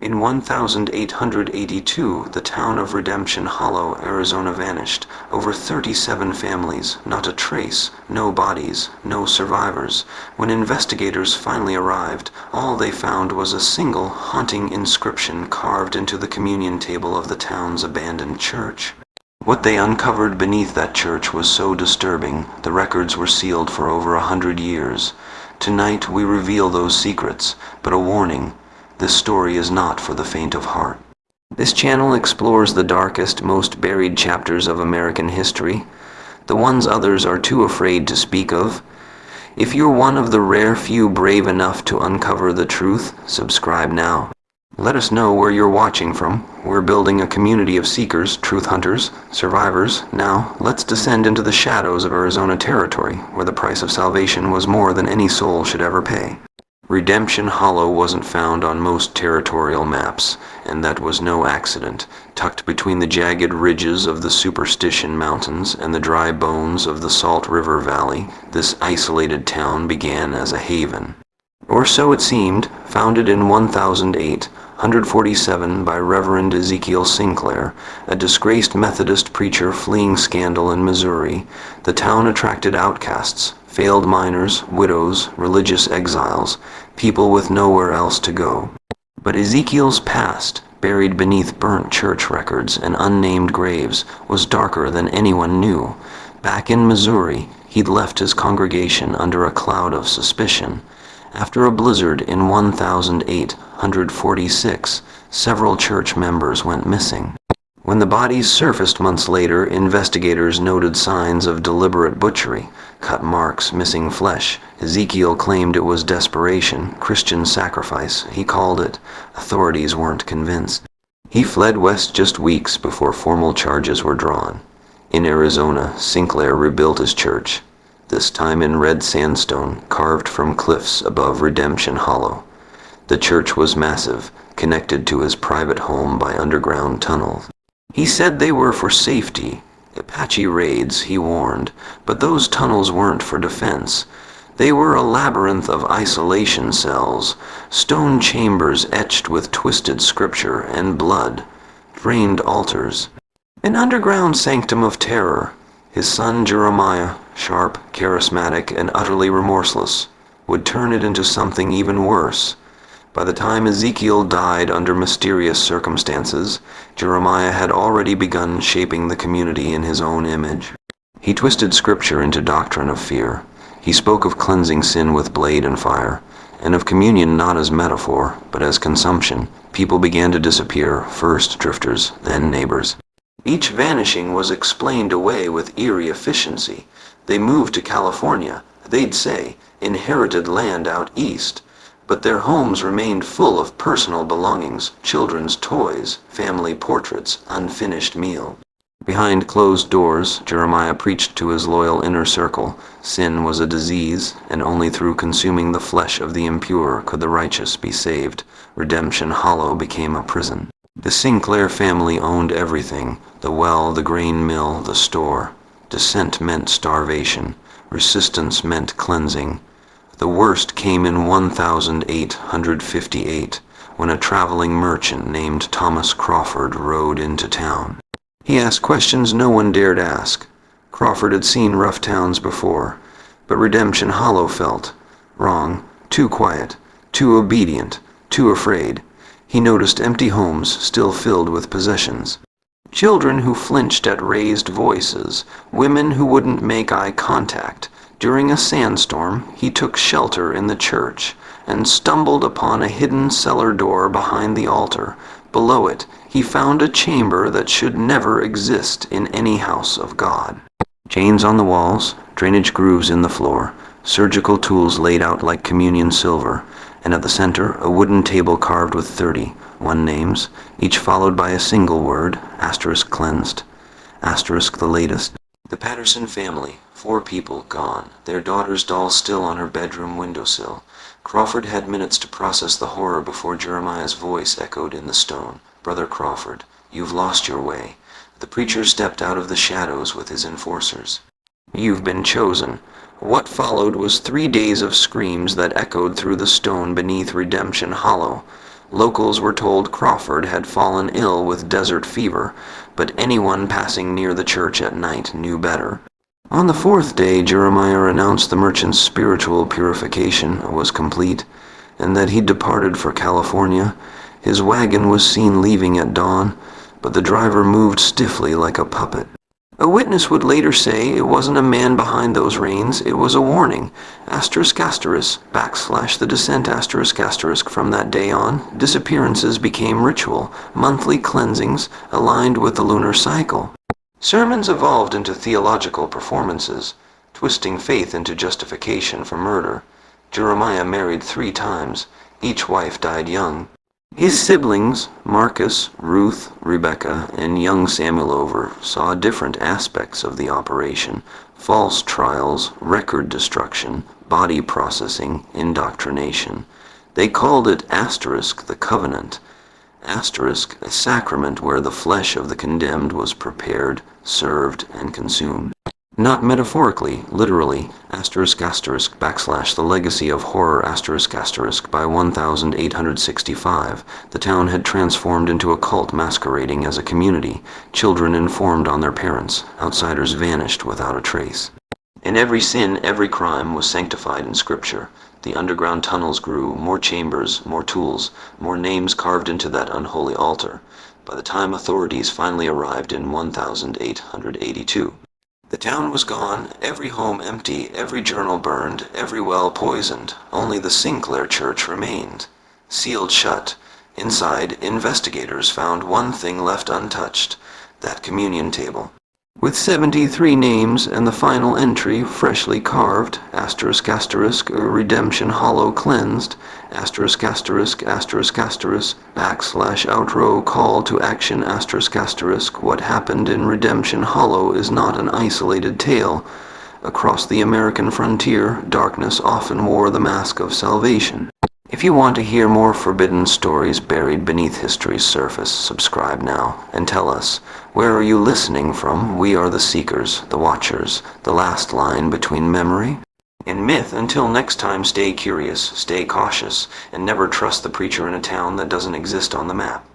In 1882, the town of Redemption Hollow, Arizona vanished. Over 37 families, not a trace, no bodies, no survivors. When investigators finally arrived, all they found was a single haunting inscription carved into the communion table of the town's abandoned church. What they uncovered beneath that church was so disturbing, the records were sealed for over 100 years. Tonight we reveal those secrets, but a warning: this story is not for the faint of heart. This channel explores the darkest, most buried chapters of American history, the ones others are too afraid to speak of. If you're one of the rare few brave enough to uncover the truth, subscribe now. Let us know where you're watching from. We're building a community of seekers, truth hunters, survivors. Now, let's descend into the shadows of Arizona territory, where the price of salvation was more than any soul should ever pay. Redemption Hollow wasn't found on most territorial maps, and that was no accident. Tucked between the jagged ridges of the Superstition Mountains and the dry bones of the Salt River Valley, this isolated town began as a haven. Or so it seemed. Founded in 147 by Reverend Ezekiel Sinclair, a disgraced Methodist preacher fleeing scandal in Missouri, the town attracted outcasts, failed miners, widows, religious exiles, people with nowhere else to go. But Ezekiel's past, buried beneath burnt church records and unnamed graves, was darker than anyone knew. Back in Missouri, he'd left his congregation under a cloud of suspicion. After a blizzard in 1846, several church members went missing. When the bodies surfaced months later, investigators noted signs of deliberate butchery, cut marks, missing flesh. Ezekiel claimed it was desperation, Christian sacrifice, he called it. Authorities weren't convinced. He fled west just weeks before formal charges were drawn. In Arizona, Sinclair rebuilt his church, this time in red sandstone carved from cliffs above Redemption Hollow. The church was massive, connected to his private home by underground tunnels. He said they were for safety. Apache raids, he warned, but those tunnels weren't for defense. They were a labyrinth of isolation cells, stone chambers etched with twisted scripture and blood, drained altars. An underground sanctum of terror. His son Jeremiah, sharp, charismatic, and utterly remorseless, would turn it into something even worse. By the time Ezekiel died under mysterious circumstances, Jeremiah had already begun shaping the community in his own image. He twisted scripture into doctrine of fear. He spoke of cleansing sin with blade and fire, and of communion not as metaphor, but as consumption. People began to disappear, first drifters, then neighbors. Each vanishing was explained away with eerie efficiency. They moved to California, they'd say, inherited land out east. But their homes remained full of personal belongings, children's toys, family portraits, unfinished meal. Behind closed doors, Jeremiah preached to his loyal inner circle. Sin was a disease, and only through consuming the flesh of the impure could the righteous be saved. Redemption Hollow became a prison. The Sinclair family owned everything: the well, the grain mill, the store. Dissent meant starvation. Resistance meant cleansing. The worst came in 1858, when a traveling merchant named Thomas Crawford rode into town. He asked questions no one dared ask. Crawford had seen rough towns before, but Redemption Hollow felt wrong, too quiet, too obedient, too afraid. He noticed empty homes still filled with possessions. Children who flinched at raised voices, women who wouldn't make eye contact. During a sandstorm, he took shelter in the church and stumbled upon a hidden cellar door behind the altar. Below it, he found a chamber that should never exist in any house of God. Chains on the walls, drainage grooves in the floor, surgical tools laid out like communion silver, and at the center, a wooden table carved with 31 names, each followed by a single word, asterisk cleansed, asterisk the latest. The Patterson family, 4 people gone, their daughter's doll still on her bedroom windowsill. Crawford had minutes to process the horror before Jeremiah's voice echoed in the stone. "Brother Crawford, you've lost your way." The preacher stepped out of the shadows with his enforcers. "You've been chosen." What followed was 3 days of screams that echoed through the stone beneath Redemption Hollow. Locals were told Crawford had fallen ill with desert fever, but anyone passing near the church at night knew better. On the fourth day, Jeremiah announced the merchant's spiritual purification was complete, and that he departed for California. His wagon was seen leaving at dawn, but the driver moved stiffly like a puppet. A witness would later say it wasn't a man behind those reins, it was a warning. **the descent**. From that day on, disappearances became ritual, monthly cleansings aligned with the lunar cycle. Sermons evolved into theological performances, twisting faith into justification for murder. Jeremiah married 3 times. Each wife died young. His siblings, Marcus, Ruth, Rebecca, and young Samuel Over, saw different aspects of the operation: false trials, record destruction, body processing, indoctrination. They called it ** the covenant. *, a sacrament where the flesh of the condemned was prepared, served, and consumed. Not metaphorically, literally, **, the legacy of horror **, by 1865, the town had transformed into a cult masquerading as a community. Children informed on their parents. Outsiders vanished without a trace. In every sin, every crime was sanctified in Scripture. The underground tunnels grew, more chambers, more tools, more names carved into that unholy altar. By the time authorities finally arrived in 1882, the town was gone, every home empty, every journal burned, every well poisoned. Only the Sinclair Church remained, sealed shut. Inside, investigators found one thing left untouched: that communion table. With 73 names and the final entry freshly carved, **, redemption hollow cleansed, **, outro call to action **, what happened in Redemption Hollow is not an isolated tale. Across the American frontier, darkness often wore the mask of salvation. If you want to hear more forbidden stories buried beneath history's surface, subscribe now and tell us, where are you listening from? We are the seekers, the watchers, the last line between memory and myth. Until next time, stay curious, stay cautious, and never trust the preacher in a town that doesn't exist on the map.